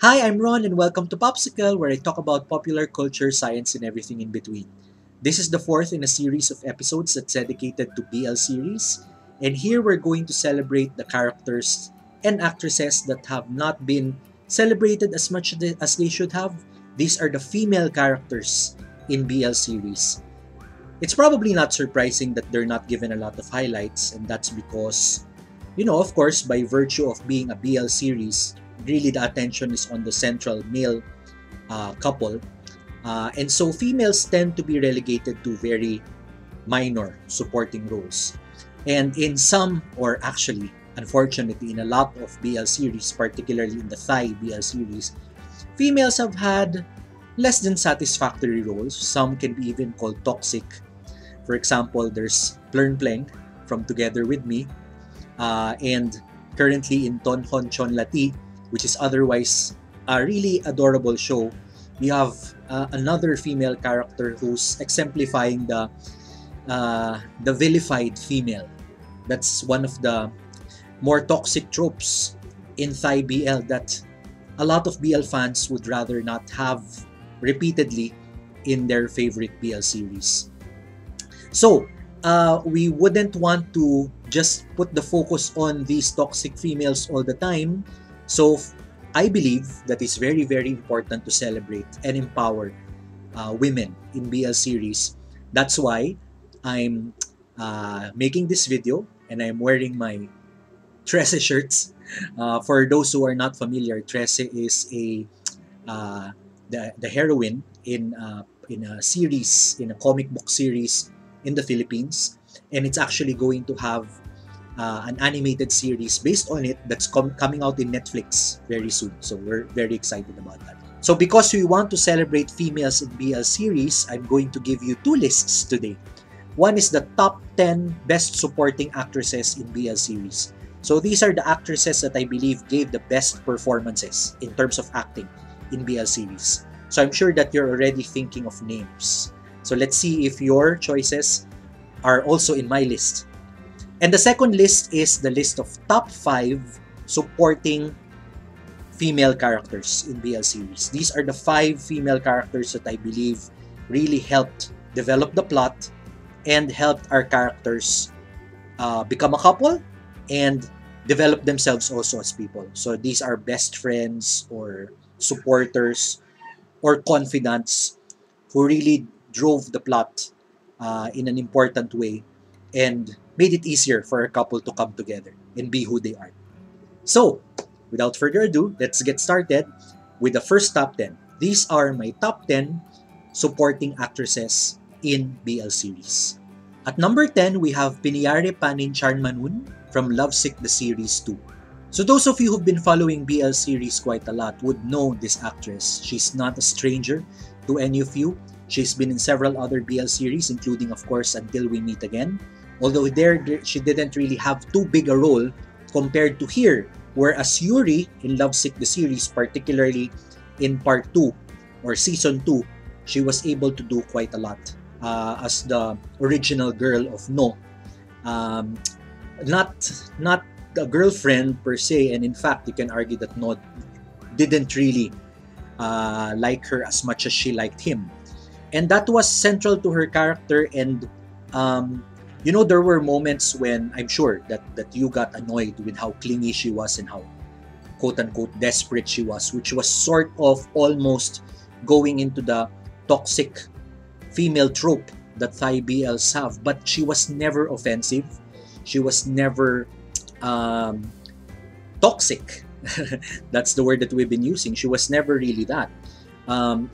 Hi, I'm Ron and welcome to PopScicle, where I talk about popular culture, science, and everything in between. This is the fourth in a series of episodes that's dedicated to BL series, and here we're going to celebrate the characters and actresses that have not been celebrated as much as they should have. These are the female characters in BL series. It's probably not surprising that they're not given a lot of highlights, and that's because, of course, by virtue of being a BL series, really the attention is on the central male couple. And so females tend to be relegated to very minor supporting roles. And in some, or actually, unfortunately, in a lot of BL series, particularly in the Thai BL series, females have had less than satisfactory roles. Some can be even called toxic. For example, there's Plern Pleng from Together With Me, and currently in Tonhon Chonlatee, which is otherwise a really adorable show. We have another female character who's exemplifying the vilified female. That's one of the more toxic tropes in Thai BL that a lot of BL fans would rather not have repeatedly in their favorite BL series. So, we wouldn't want to just put the focus on these toxic females all the time. So, I believe that it's very, very important to celebrate and empower women in BL series. That's why I'm making this video and I'm wearing my Trece shirts. For those who are not familiar, Trece is the heroine in a series, in a comic book series in the Philippines, and it's actually going to have an animated series based on it that's coming out in Netflix very soon. So we're very excited about that. So because we want to celebrate females in BL series, I'm going to give you two lists today. One is the top 10 best supporting actresses in BL series. So these are the actresses that I believe gave the best performances in terms of acting in BL series. So I'm sure that you're already thinking of names. So let's see if your choices are also in my list. And the second list is the list of top 5 supporting female characters in BL series. These are the 5 female characters that I believe really helped develop the plot and helped our characters become a couple and develop themselves also as people. So these are best friends or supporters or confidants who really drove the plot in an important way and made it easier for a couple to come together and be who they are. So, without further ado, let's get started with the first top 10. These are my top 10 supporting actresses in BL series. At number 10, we have Piniyare Panin Charmanun from Lovesick the Series 2. So those of you who've been following BL series quite a lot would know this actress. She's not a stranger to any of you. She's been in several other BL series, including, of course, Until We Meet Again. Although there she didn't really have too big a role compared to here, whereas Yuri in Lovesick the series, particularly in part 2 or season 2, she was able to do quite a lot as the original girl of No. Not a girlfriend per se, and in fact, you can argue that No didn't really like her as much as she liked him. And that was central to her character, and there were moments when I'm sure that you got annoyed with how clingy she was and how quote-unquote desperate she was, which was sort of almost going into the toxic female trope that Thai BLs have. But she was never offensive. She was never toxic. That's the word that we've been using. She was never really that.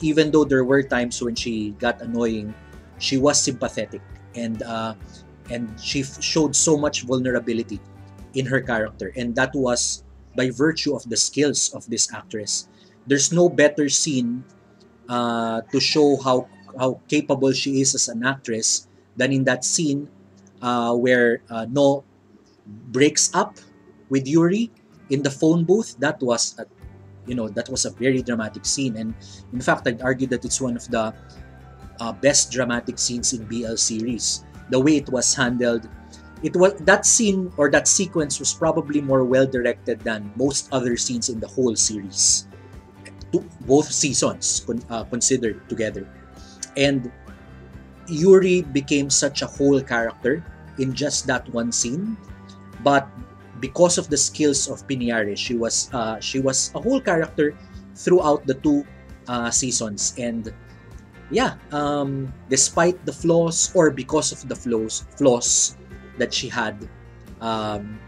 Even though there were times when she got annoying, she was sympathetic and she showed so much vulnerability in her character, and that was by virtue of the skills of this actress. There's no better scene to show how capable she is as an actress than in that scene where No breaks up with Yuri in the phone booth. That was a very dramatic scene, and in fact, I'd argue that it's one of the best dramatic scenes in BL series. The way it was handled, that scene or that sequence was probably more well directed than most other scenes in the whole series. both seasons considered together. And Yuri became such a whole character in just that one scene, but because of the skills of Piniare, she was a whole character throughout the two seasons. And yeah, despite the flaws, or because of the flaws that she had, um,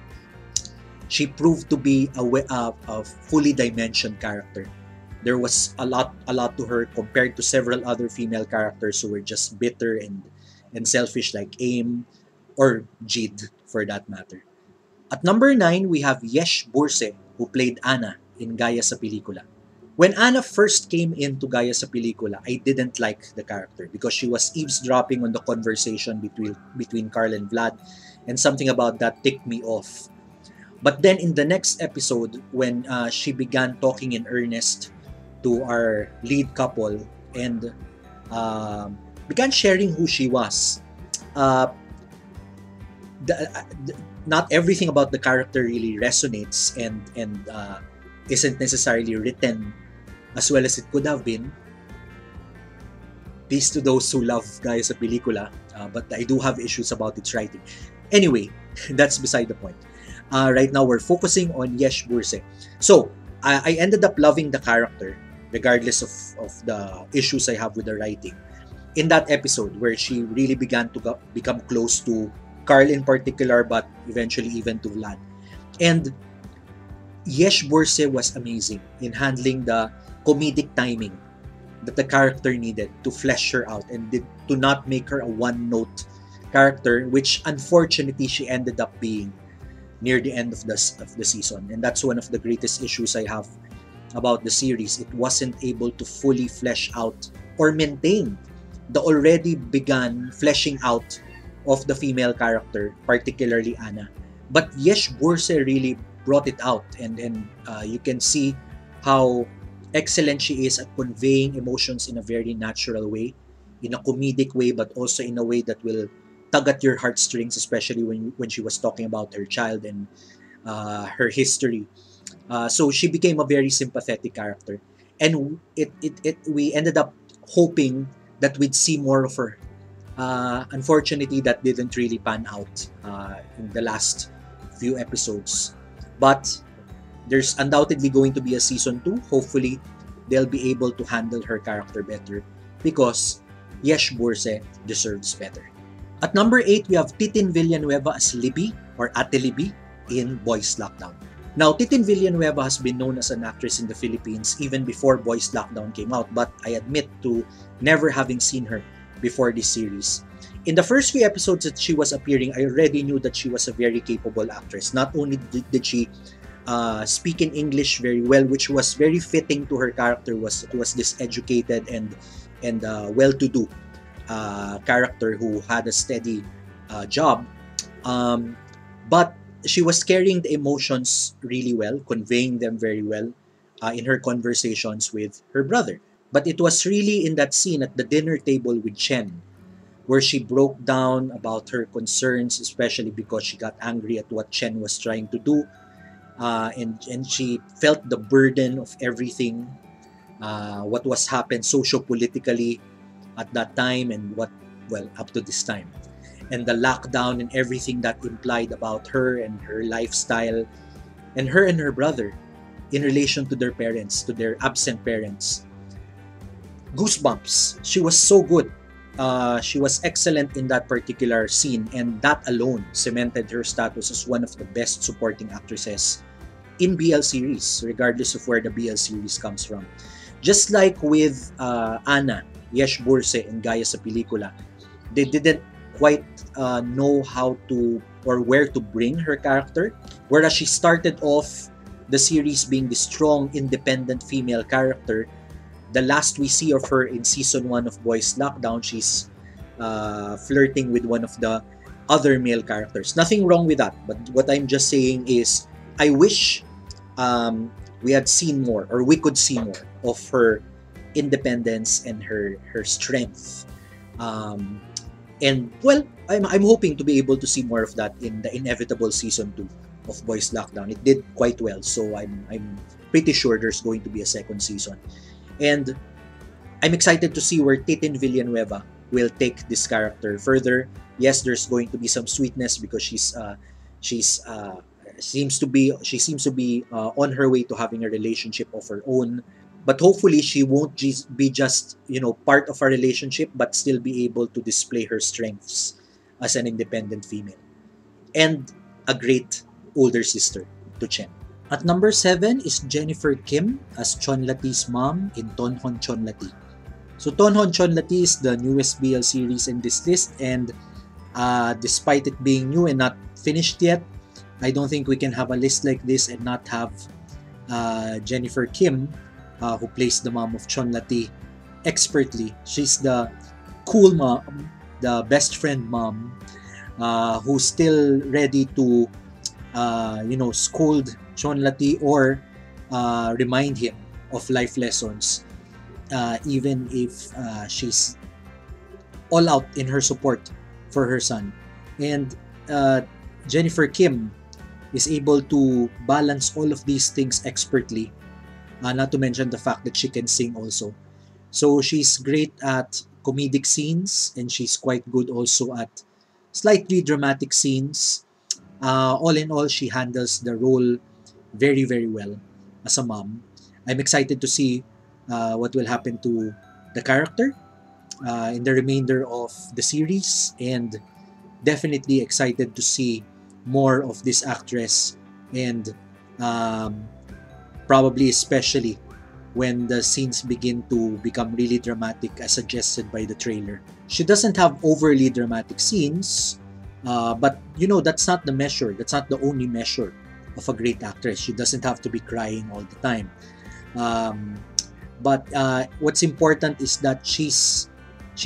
she proved to be a fully dimensioned character. There was a lot to her compared to several other female characters who were just bitter and selfish, like Aim or Jid for that matter. At number 9, we have Yesh Burse, who played Anna in Gaya sa Pelikula. When Anna first came into Gaya sa Pelikula, I didn't like the character because she was eavesdropping on the conversation between Carl and Vlad, and something about that ticked me off. But then in the next episode, when she began talking in earnest to our lead couple and began sharing who she was, uh, not everything about the character really resonates and isn't necessarily written as well as it could have been. Peace to those who love Gaya sa Pelikula, but I do have issues about its writing. Anyway, that's beside the point. Right now, we're focusing on Yesh Burse. So, I ended up loving the character, regardless of the issues I have with the writing. In that episode, where she really began to become close to Carl in particular, but eventually even to Vlad. And Yesh Burse was amazing in handling the comedic timing that the character needed to flesh her out and to not make her a one-note character, which unfortunately she ended up being near the end of the season. And that's one of the greatest issues I have about the series. It wasn't able to fully flesh out or maintain the already begun fleshing out of the female character, particularly Anna. But Yesh Burse really brought it out, and you can see how excellent she is at conveying emotions in a very natural way, in a comedic way, but also in a way that will tug at your heartstrings, especially when she was talking about her child and her history. So she became a very sympathetic character, and we ended up hoping that we'd see more of her. Unfortunately, that didn't really pan out in the last few episodes. But there's undoubtedly going to be a season 2. Hopefully, they'll be able to handle her character better because Yesh Burse deserves better. At number 8, we have Titin Villanueva as Libby, or Ate Libby, in Boys Lockdown. Now, Titin Villanueva has been known as an actress in the Philippines even before Boys Lockdown came out, but I admit to never having seen her before this series. In the first few episodes that she was appearing, I already knew that she was a very capable actress. Not only did she speak in English very well, which was very fitting to her character, was this educated and well-to-do character who had a steady job, but she was carrying the emotions really well, conveying them very well in her conversations with her brother. But it was really in that scene at the dinner table with Chen where she broke down about her concerns, especially because she got angry at what Chen was trying to do, and she felt the burden of everything, what was happened socio-politically at that time and up to this time, and the lockdown and everything that implied about her and her lifestyle, and her brother in relation to their parents, to their absent parents. Goosebumps. She was so good. She was excellent in that particular scene, and that alone cemented her status as one of the best supporting actresses in BL series, regardless of where the BL series comes from. Just like with Anna, Yesh Burse in Gaya sa Pelikula, they didn't quite know how to or where to bring her character. Whereas she started off the series being the strong, independent female character, the last we see of her in season 1 of Boys Lockdown, she's flirting with one of the other male characters. Nothing wrong with that, but what I'm just saying is I wish we had seen more, or we could see more of her independence and her strength. And well, I'm hoping to be able to see more of that in the inevitable season 2 of Boys Lockdown. It did quite well, so I'm pretty sure there's going to be a second season. And I'm excited to see where Titin Villanueva will take this character further. Yes, there's going to be some sweetness because she's she seems to be on her way to having a relationship of her own. But hopefully she won't be just, you know, part of a relationship, but still be able to display her strengths as an independent female. And a great older sister to Chen. At number 7 is Jennifer Kim as Chonlatee's mom in Tonhon Chonlatee. So Tonhon Chonlatee is the newest BL series in this list, and despite it being new and not finished yet, I don't think we can have a list like this and not have Jennifer Kim, who plays the mom of Chonlatee, expertly. She's the cool mom, the best friend mom, who's still ready to, scold Chonlatee or remind him of life lessons, even if she's all out in her support for her son. And Jennifer Kim is able to balance all of these things expertly, not to mention the fact that she can sing also. So she's great at comedic scenes, and she's quite good also at slightly dramatic scenes. All in all, she handles the role very, very well as a mom. I'm excited to see what will happen to the character in the remainder of the series, and definitely excited to see more of this actress, and probably especially when the scenes begin to become really dramatic as suggested by the trailer. She doesn't have overly dramatic scenes, but you know, that's not the measure. That's not the only measure of a great actress. She doesn't have to be crying all the time. But what's important is that she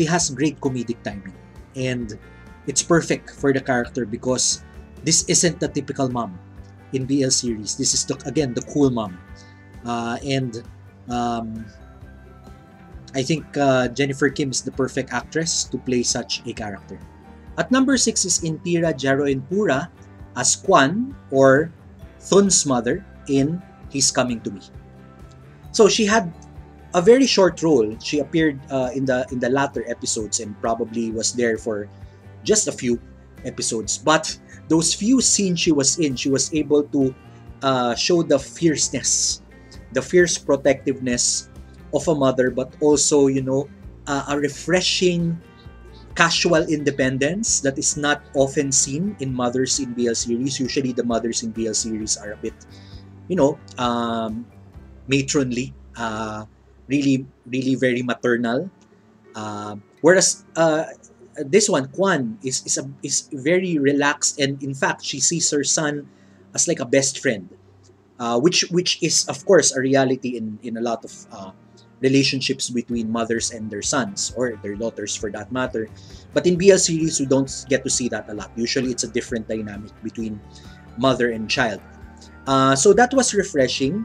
has great comedic timing, and it's perfect for the character because this isn't the typical mom in BL series. This is again the cool mom, and I think Jennifer Kim is the perfect actress to play such a character. At number 6 is Intira Jaroenpura as Kwan, or Thun's mother, in He's Coming to Me. So she had a very short role. She appeared in the latter episodes and probably was there for just a few episodes. But those few scenes she was in, she was able to show the fierceness, the fierce protectiveness of a mother, but also, you know, a refreshing casual independence that is not often seen in mothers in BL series. Usually the mothers in BL series are a bit, you know, matronly, really, really very maternal. Whereas this one, Kwan, is very relaxed, and in fact, she sees her son as like a best friend, which is of course a reality in a lot of relationships between mothers and their sons, or their daughters for that matter. But in BL series, we don't get to see that a lot. Usually, it's a different dynamic between mother and child. So that was refreshing.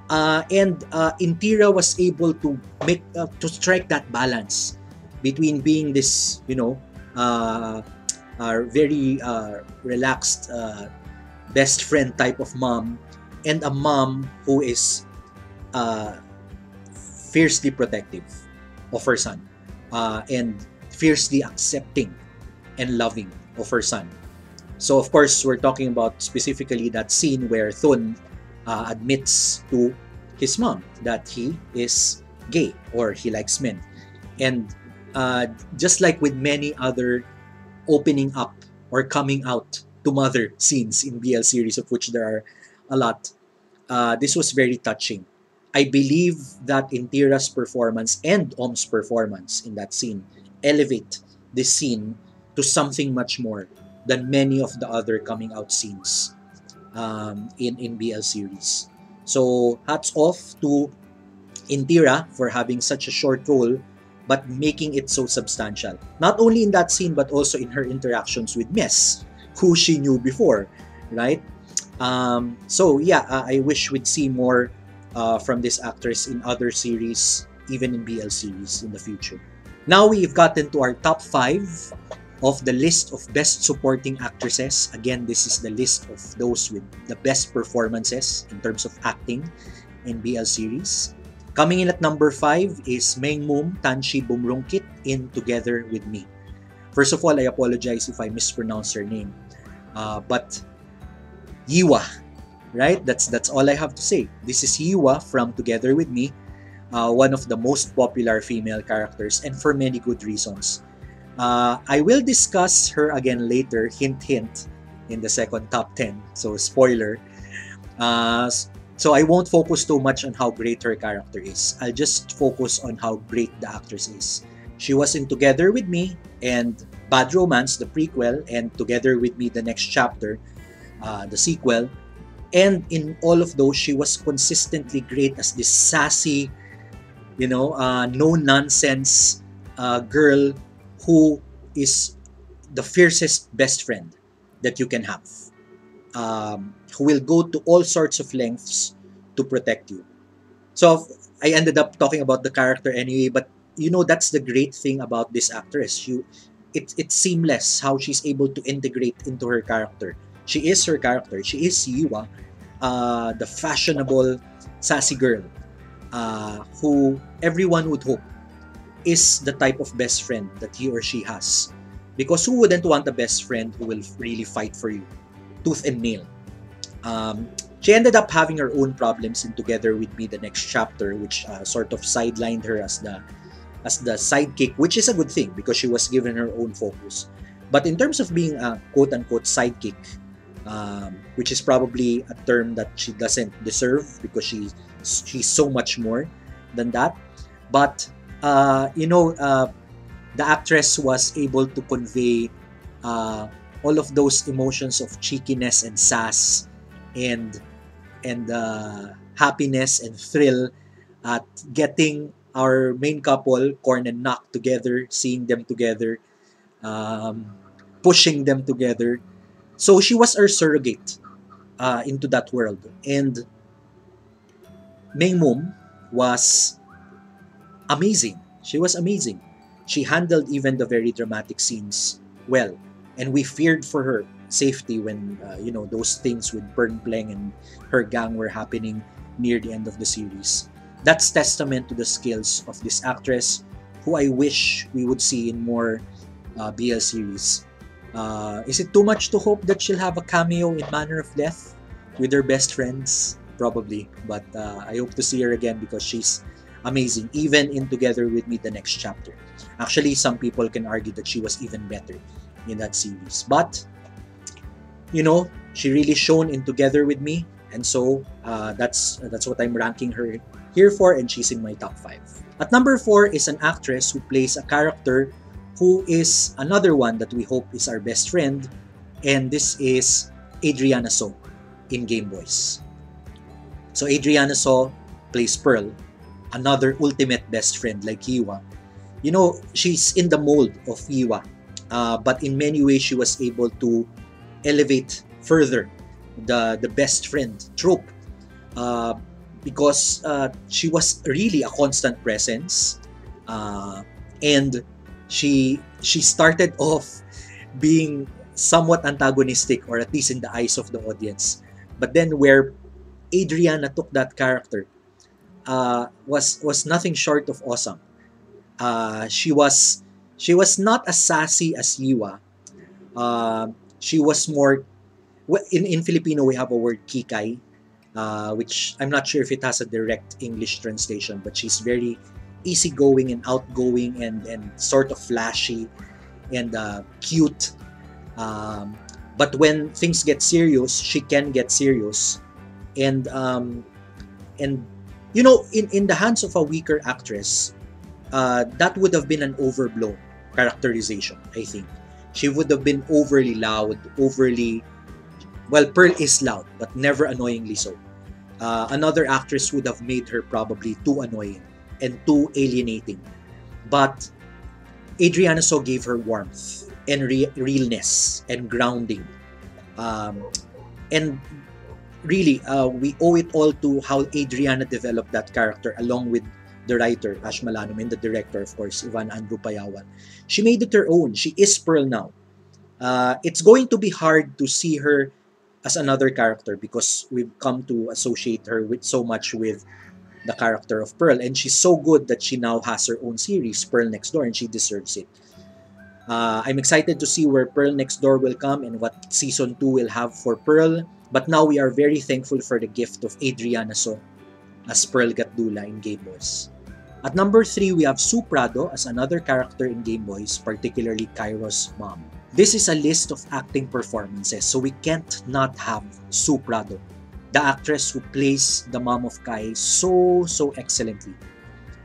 And Intira was able to make to strike that balance between being this, you know, very relaxed best friend type of mom, and a mom who is fiercely protective of her son, and fiercely accepting and loving of her son. So of course, we're talking about specifically that scene where Thun admits to his mom that he is gay, or he likes men. And just like with many other opening up or coming out to mother scenes in BL series, of which there are a lot, this was very touching. I believe that Intira's performance and Om's performance in that scene elevate this scene to something much more than many of the other coming out scenes in BL series. So hats off to Intira for having such a short role, but making it so substantial. Not only in that scene, but also in her interactions with Mess, who she knew before, right? So yeah, I wish we'd see more from this actress in other series, even in BL series in the future. Now we've gotten to our top 5 of the list of best supporting actresses. Again, this is the list of those with the best performances in terms of acting in BL series. Coming in at number 5 is Mengmum Tanshi Bumrungkit in Together With Me. First of all, I apologize if I mispronounce her name. But Yiwa, right? That's all I have to say. This is Yiwa from Together With Me, one of the most popular female characters, and for many good reasons. I will discuss her again later, hint hint, in the second top 10. So spoiler. So I won't focus too much on how great her character is. I'll just focus on how great the actress is. She was in Together With Me and Bad Romance, the prequel, and Together With Me, the next chapter, the sequel. And in all of those, she was consistently great as this sassy, no-nonsense girl who is the fiercest best friend that you can have. Who will go to all sorts of lengths to protect you. So I ended up talking about the character anyway, but that's the great thing about this actress. It's seamless how she's able to integrate into her character. She is her character. She is Yiwa, the fashionable, sassy girl who everyone would hope is the type of best friend that he or she has. Because who wouldn't want a best friend who will really fight for you, tooth and nail? She ended up having her own problems in Together With Me, the next chapter, which sort of sidelined her as the sidekick, which is a good thing because she was given her own focus. But in terms of being a quote-unquote sidekick, which is probably a term that she doesn't deserve because she's so much more than that. But the actress was able to convey all of those emotions of cheekiness and sass and happiness and thrill at getting our main couple, Korn and Nak, together, seeing them together, pushing them together. So she was our surrogate into that world. And Mengmum was amazing. She was amazing. She handled even the very dramatic scenes well. And we feared for her safety when, those things with Pleng and her gang were happening near the end of the series. That's testament to the skills of this actress, who I wish we would see in more BL series. Is it too much to hope that she'll have a cameo in Manner of Death with her best friends? Probably. But I hope to see her again because she's amazing, even in Together With Me, the next chapter. Actually, some people can argue that she was even better in that series. But, she really shone in Together With Me, and so that's what I'm ranking her here for, and she's in my top 5. At number 4 is an actress who plays a character who is another one that we hope is our best friend, and this is Adriana So in Gameboys. So Adriana So plays Pearl, another ultimate best friend like Yiwa. She's in the mold of Yiwa, but in many ways she was able to elevate further the best friend trope because she was really a constant presence, and she started off being somewhat antagonistic, or at least in the eyes of the audience. But then where Adriana took that character was nothing short of awesome. She was not as sassy as Yiwa. She was more, in Filipino we have a word kikay, which I'm not sure if it has a direct English translation, but she's very easygoing and outgoing and sort of flashy and cute. But when things get serious, she can get serious. And in the hands of a weaker actress, that would have been an overblown characterization, I think. She would have been overly loud, Pearl is loud, but never annoyingly so. Another actress would have made her probably too annoying and too alienating. But Adriana So gave her warmth and realness and grounding. And really, we owe it all to how Adriana developed that character along with the writer, Ash Malanum, and the director, of course, Ivan Andrew Payawan. She made it her own. She is Pearl now. It's going to be hard to see her as another character because we've come to associate her with so much with the character of Pearl, and she's so good that she now has her own series, Pearl Next Door, and she deserves it. I'm excited to see where Pearl Next Door will come and what season 2 will have for Pearl. But now we are very thankful for the gift of Adriana So as Pearl Gatdula in Gameboys. At number 3, we have Sue Prado as another character in Gameboys, particularly Kairo's mom. This is a list of acting performances, so we can't not have Sue Prado, the actress who plays the mom of Kai so excellently.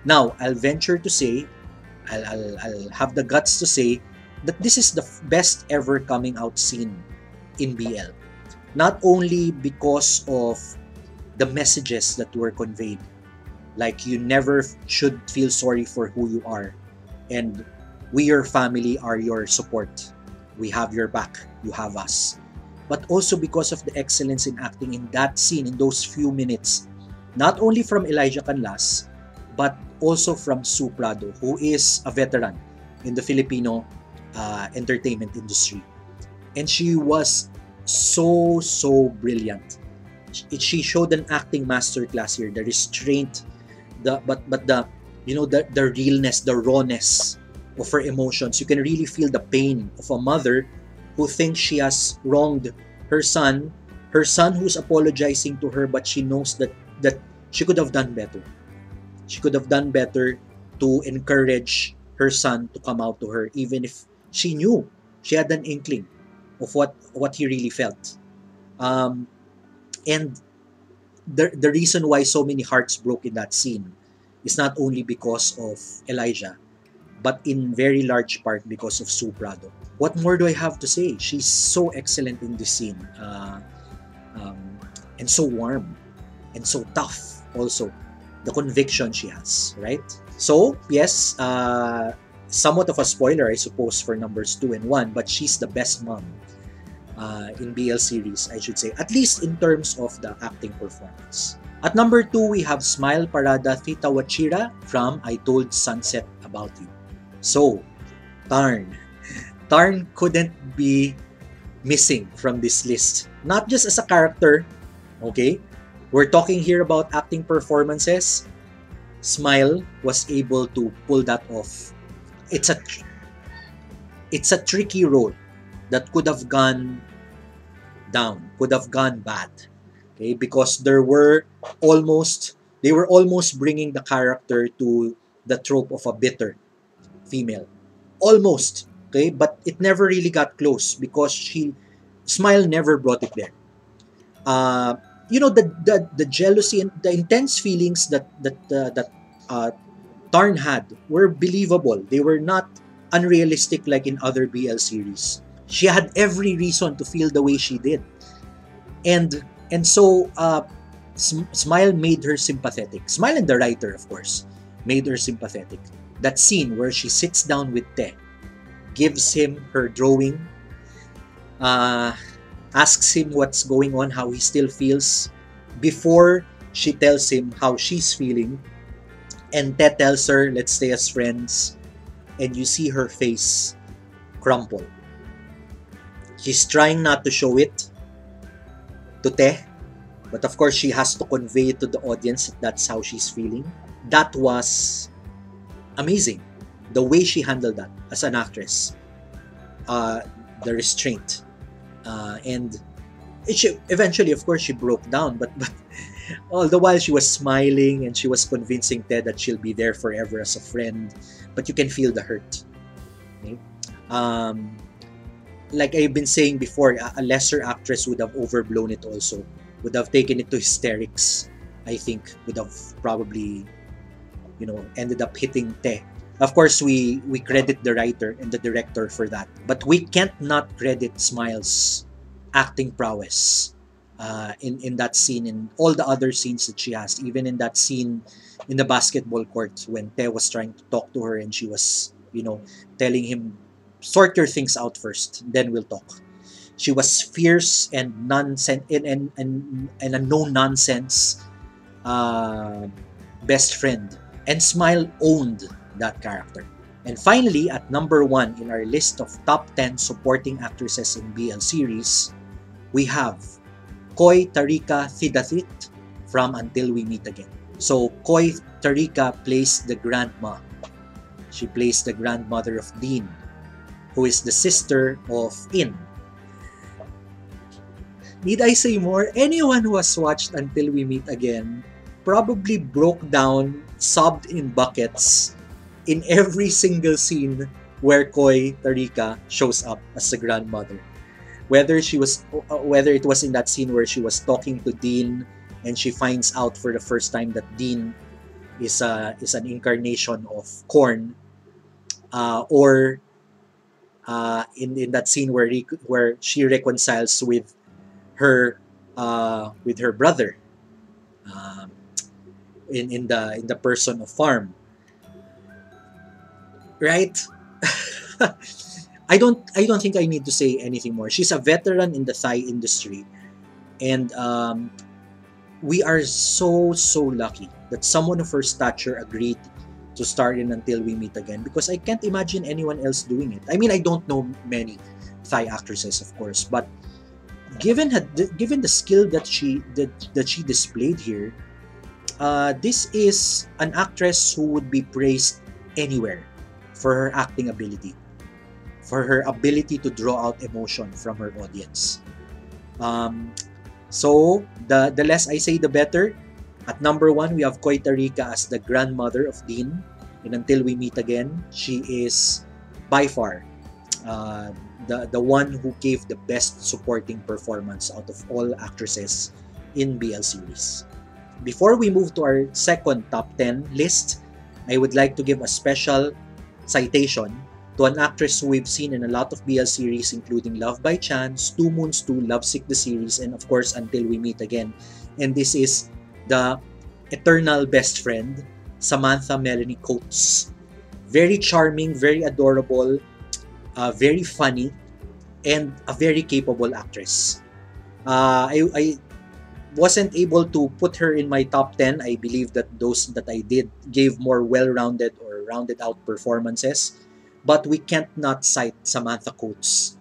Now, I'll venture to say, I'll have the guts to say that this is the best ever coming out scene in BL. Not only because of the messages that were conveyed, like you never should feel sorry for who you are, and we, your family, are your support. We have your back, you have us. But also because of the excellence in acting in that scene, in those few minutes, not only from Elijah Canlas, but also from Sue Prado, who is a veteran in the Filipino entertainment industry. And she was so brilliant. She showed an acting masterclass here, the restraint, the realness, the rawness of her emotions. You can really feel the pain of a mother who thinks she has wronged her son who's apologizing to her, but she knows that she could have done better. She could have done better to encourage her son to come out to her, even if she knew, she had an inkling of what he really felt. And the reason why so many hearts broke in that scene is not only because of Elijah, but in very large part because of Sue Prado. What more do I have to say? She's so excellent in this scene, and so warm, and so tough also. The conviction she has, right? So, yes, somewhat of a spoiler, I suppose, for numbers 2 and 1, but she's the best mom in BL series, I should say, at least in terms of the acting performance. At number 2, we have Smile Parada Thita Wachira from I Told Sunset About You. So, Tarn couldn't be missing from this list. Not just as a character, okay? We're talking here about acting performances. Smile was able to pull that off. It's a tricky role that could have gone down, could have gone bad, okay? Because they were almost bringing the character to the trope of a bitter female, almost, okay? But it never really got close because Smile never brought it there. The jealousy and the intense feelings that Tarn had were believable. They were not unrealistic like in other BL series. She had every reason to feel the way she did, and so Smile made her sympathetic. Smile and the writer, of course, made her sympathetic. That scene where she sits down with Te, gives him her drawing, asks him what's going on, how he still feels, before she tells him how she's feeling, and Te tells her, let's stay as friends, and you see her face crumple. She's trying not to show it to Te, but of course she has to convey it to the audience that that's how she's feeling. That was amazing, the way she handled that as an actress. The restraint. And eventually, of course, she broke down, but all the while she was smiling and she was convincing Ted that she'll be there forever as a friend. But you can feel the hurt. Okay? Like I've been saying before, a lesser actress would have overblown it also, would have taken it to hysterics. I think would have probably, ended up hitting Te. Of course, we credit the writer and the director for that. But we can't not credit Smile's acting prowess in that scene and all the other scenes that she has. Even in that scene in the basketball court when Te was trying to talk to her and she was, telling him, sort your things out first, then we'll talk. She was fierce and nonsense and a no-nonsense best friend. And Smile owned that character. And finally, at number 1 in our list of top 10 supporting actresses in BL series, we have Koi Tarika Thidathit from Until We Meet Again. So Koi Tarika plays the grandma. She plays the grandmother of Dean, who is the sister of In. Need I say more? Anyone who has watched Until We Meet Again probably broke down, sobbed in buckets in every single scene where Koi Tarika shows up as the grandmother. Whether it was in that scene where she was talking to Dean and she finds out for the first time that Dean is an incarnation of Korn, or in that scene where she reconciles with her brother, um, in the person of Farm, right? I don't think I need to say anything more. She's a veteran in the Thai industry, and we are so lucky that someone of her stature agreed to star in Until We Meet Again, because I can't imagine anyone else doing it. I mean, I don't know many Thai actresses, of course, but given the skill that she displayed here, this is an actress who would be praised anywhere for her acting ability, for her ability to draw out emotion from her audience. So the less I say, the better. At number 1, we have Koi Tarika as the grandmother of Dean in Until We Meet Again. She is by far the one who gave the best supporting performance out of all actresses in BL series. Before we move to our second top 10 list, I would like to give a special citation to an actress who we've seen in a lot of BL series, including Love by Chance, 2 Moons 2, Lovesick the series, and of course Until We Meet Again. And this is the eternal best friend, Samantha Melanie Coates. Very charming, very adorable, very funny, and a very capable actress. I wasn't able to put her in my top 10. I believe that those that I did gave more well-rounded or rounded out performances. But we can't not cite Samantha Coates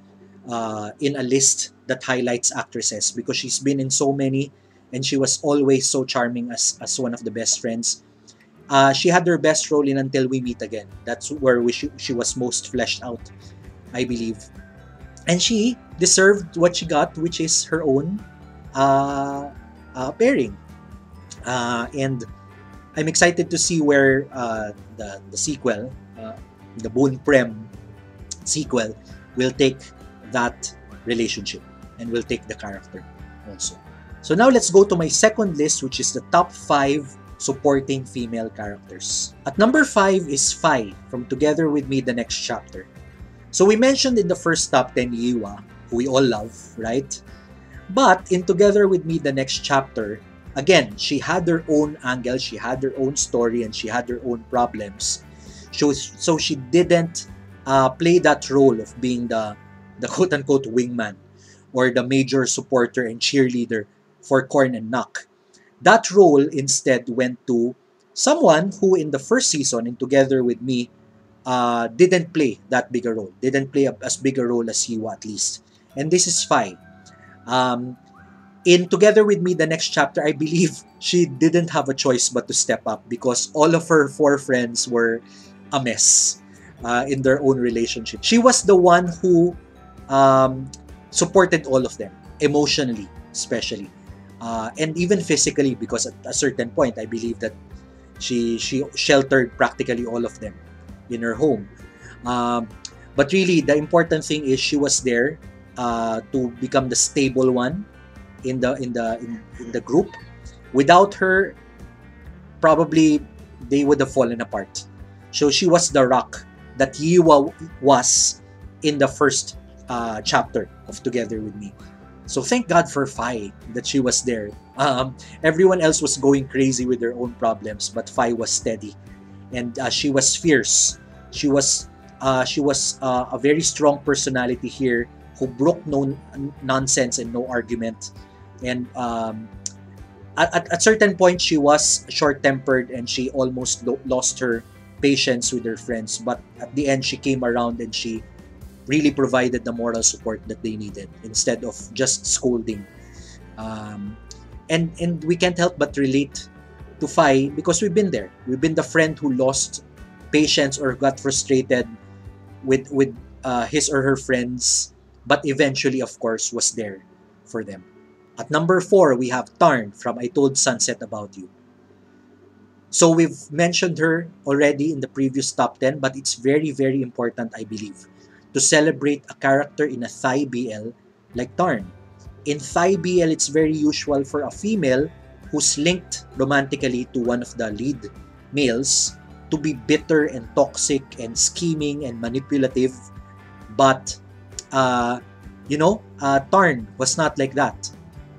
in a list that highlights actresses, because she's been in so many and she was always so charming as one of the best friends. She had her best role in Until We Meet Again. That's where she was most fleshed out, I believe. And she deserved what she got, which is her own pairing. And I'm excited to see where the sequel, the Boon Prem sequel, will take that relationship and will take the character also. So now let's go to my second list, which is the top 5 supporting female characters. At number 5 is Fai from Together With Me The Next Chapter. So we mentioned in the first top 10 Yiwa, who we all love, right? But in Together With Me The Next Chapter, again, she had her own angle, she had her own story, and she had her own problems. So she didn't play that role of being the quote-unquote wingman or the major supporter and cheerleader for Korn and Nak. That role instead went to someone who in the first season in Together With Me didn't play that big a role, didn't play as big a role as Siwa at least. And this is Fai. In Together With Me The Next Chapter, I believe she didn't have a choice but to step up, because all of her 4 friends were a mess in their own relationship. She was the one who supported all of them, emotionally especially, and even physically, because at a certain point, I believe that she sheltered practically all of them in her home. But really, the important thing is she was there to become the stable one in the group. Without her, probably they would have fallen apart. So she was the rock that Yiwa was in the first chapter of Together With Me. So thank God for Fai that she was there. Everyone else was going crazy with their own problems, but Fai was steady, and she was fierce. She was a very strong personality here, who broke no nonsense and no argument. And at a certain point, she was short-tempered and she almost lost her patience with her friends. But at the end, she came around and she really provided the moral support that they needed instead of just scolding. And we can't help but relate to Phi because we've been there. We've been the friend who lost patience or got frustrated with his or her friends, but eventually, of course, was there for them. At number 4, we have Tarn from I Told Sunset About You. So we've mentioned her already in the previous top 10, but it's very, very important, I believe, to celebrate a character in a Thai BL like Tarn. In Thai BL, it's very usual for a female who's linked romantically to one of the lead males to be bitter and toxic and scheming and manipulative. But, Tarn was not like that.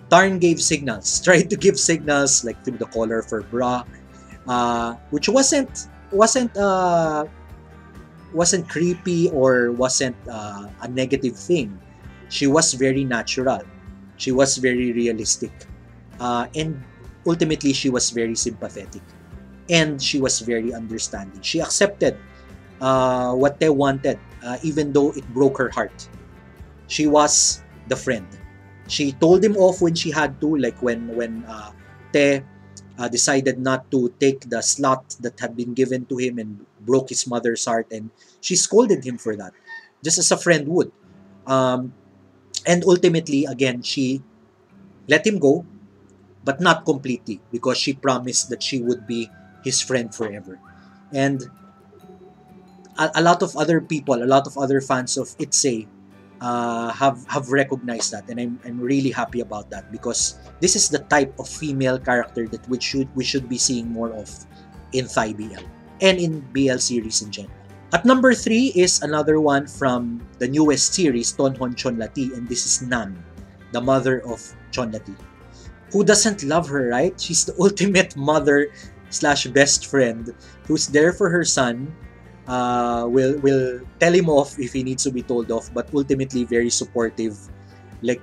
Tarn gave signals, tried to give signals like through the collar of her bra, which wasn't creepy or wasn't a negative thing. She was very natural. She was very realistic. And ultimately, she was very sympathetic. And she was very understanding. She accepted what they wanted, even though it broke her heart. She was the friend. She told him off when she had to, like when Te decided not to take the slot that had been given to him and broke his mother's heart, and she scolded him for that, just as a friend would. And ultimately, again, she let him go, but not completely, because she promised that she would be his friend forever. And a lot of other people, a lot of other fans of Itsei have recognized that, and I'm really happy about that, because this is the type of female character that we should be seeing more of in Thai BL and in BL series in general. At number 3 is another one from the newest series, Tonhon Chonlatee, and this is Nam, the mother of Chonlatee. Who doesn't love her, right? She's the ultimate mother / best friend who's there for her son. Will tell him off if he needs to be told off, but ultimately very supportive, like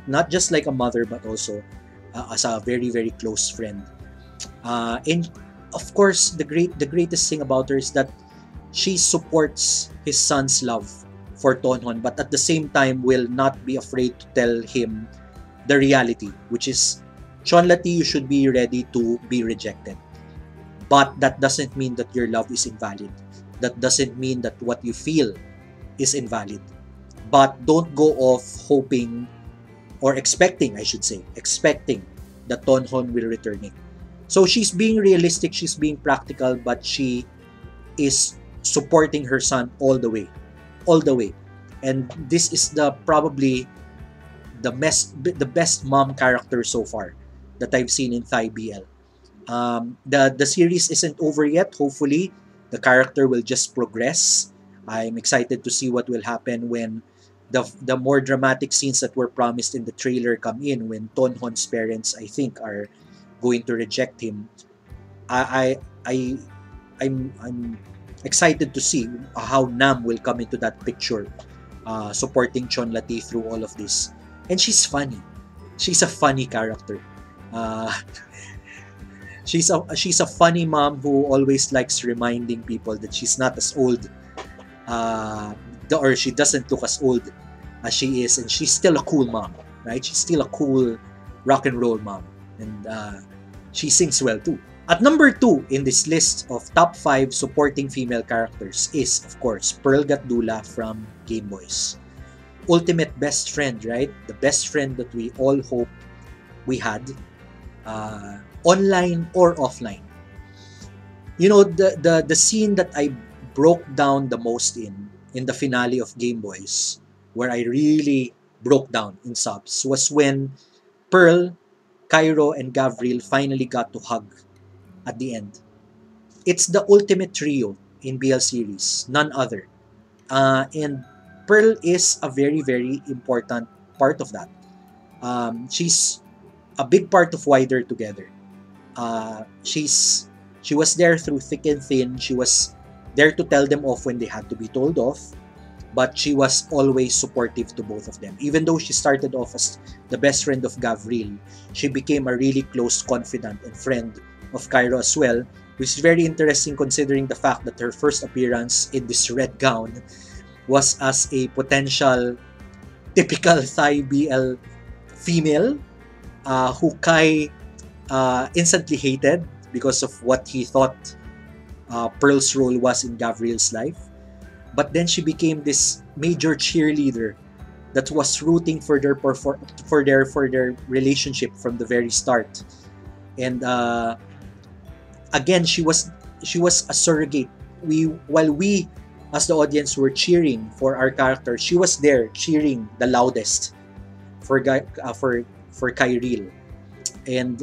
not just like a mother, but also as a very, very close friend. And of course, the greatest thing about her is that she supports his son's love for Tonhon, but at the same time will not be afraid to tell him the reality, which is, Chonlatee, you should be ready to be rejected. But that doesn't mean that your love is invalid. That doesn't mean that what you feel is invalid. But don't go off hoping, or expecting, I should say, expecting that Tonhon will return it. So she's being realistic, she's being practical, but she is supporting her son all the way. All the way. And this is probably the best mom character so far that I've seen in Thai BL. The series isn't over yet. Hopefully, the character will just progress. I'm excited to see what will happen when the more dramatic scenes that were promised in the trailer come in, when Tonhon's parents, I think, are going to reject him. I'm excited to see how Nam will come into that picture, supporting Chonlatee through all of this. And she's funny. She's a funny character. She's a funny mom who always likes reminding people that she's not as old, or she doesn't look as old as she is, and she's still a cool mom, right? She's still a cool rock and roll mom, and she sings well too. At number 2 in this list of top 5 supporting female characters is, of course, Pearl Gatdula from Gameboys. Ultimate best friend, right? The best friend that we all hope we had, online or offline. You know, the scene that I broke down the most in the finale of Gameboys, where I really broke down in subs, was when Pearl, Cairo, and Gavril finally got to hug at the end. It's the ultimate trio in BL series, none other. And Pearl is a very, very important part of that. She's a big part of Why They're Together. She was there through thick and thin. She was there to tell them off when they had to be told off, but she was always supportive to both of them. Even though she started off as the best friend of Gavril, she became a really close confidant and friend of Cairo as well, which is very interesting considering the fact that her first appearance in this red gown was as a potential typical Thai BL female who Kai instantly hated because of what he thought Pearl's role was in Gabriel's life. But then she became this major cheerleader that was rooting for their relationship from the very start. And again, she was a surrogate. While we as the audience were cheering for our character, she was there cheering the loudest for Kyril. And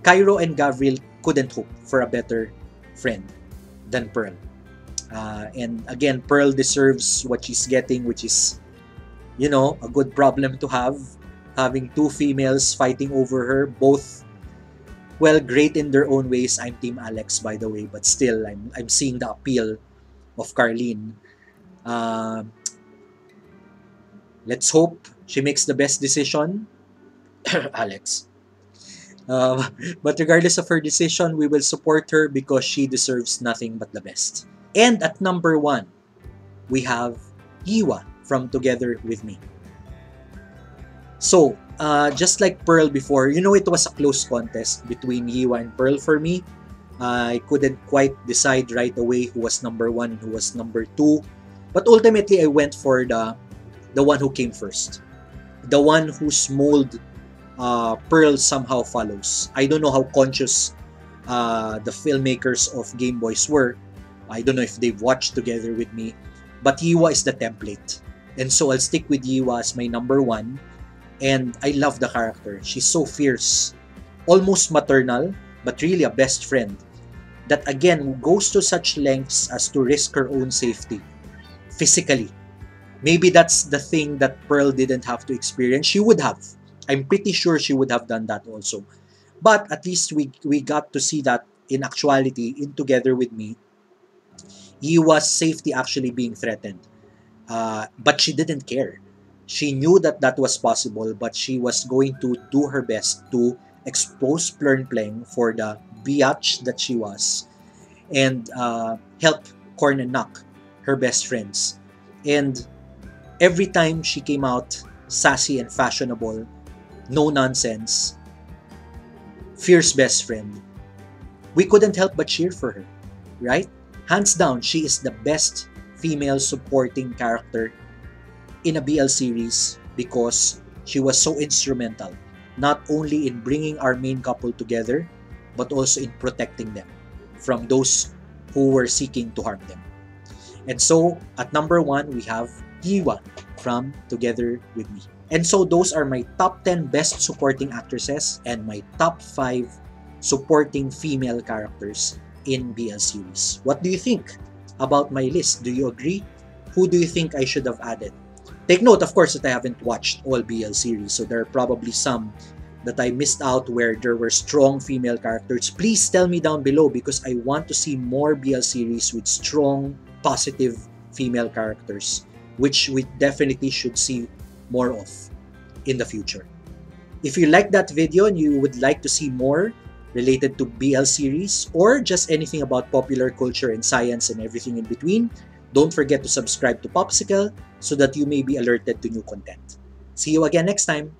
Cairo and Gabriel couldn't hope for a better friend than Pearl. And again, Pearl deserves what she's getting, which is, a good problem to have, having two females fighting over her, both, well, great in their own ways. I'm Team Alex, by the way, but still, I'm seeing the appeal of Carlene. Let's hope she makes the best decision. Alex. But regardless of her decision, we will support her because she deserves nothing but the best. And at number 1, we have Yiwa from Together With Me. So, just like Pearl before, it was a close contest between Yiwa and Pearl for me. I couldn't quite decide right away who was number 1 and who was number 2. But ultimately, I went for the one who came first. The one whose mold Pearl somehow follows. I don't know how conscious the filmmakers of Gameboys were. I don't know if they've watched Together With Me. But Yiwa is the template. And so I'll stick with Yiwa as my number 1. And I love the character. She's so fierce. Almost maternal, but really a best friend. That again, goes to such lengths as to risk her own safety. Physically. Maybe that's the thing that Pearl didn't have to experience. She would have. I'm pretty sure she would have done that also. But at least we got to see that in actuality, in Together With Me, Yiwa's safety actually being threatened. But she didn't care. She knew that was possible, but she was going to do her best to expose Plernpleng for the biatch that she was and help Corn and Knock, her best friends. And every time she came out sassy and fashionable, no nonsense, fierce best friend, we couldn't help but cheer for her, right? Hands down, she is the best female supporting character in a BL series because she was so instrumental, not only in bringing our main couple together, but also in protecting them from those who were seeking to harm them. And so, at number 1, we have Yiwa from Together With Me. And so, those are my top 10 best supporting actresses and my top 5 supporting female characters in BL series. What do you think about my list? Do you agree? Who do you think I should have added? Take note, of course, that I haven't watched all BL series, so there are probably some that I missed out where there were strong female characters. Please tell me down below because I want to see more BL series with strong, positive female characters, which we definitely should see more of in the future. If you like that video and you would like to see more related to BL series or just anything about popular culture and science and everything in between, don't forget to subscribe to PopScicle so that you may be alerted to new content. See you again next time!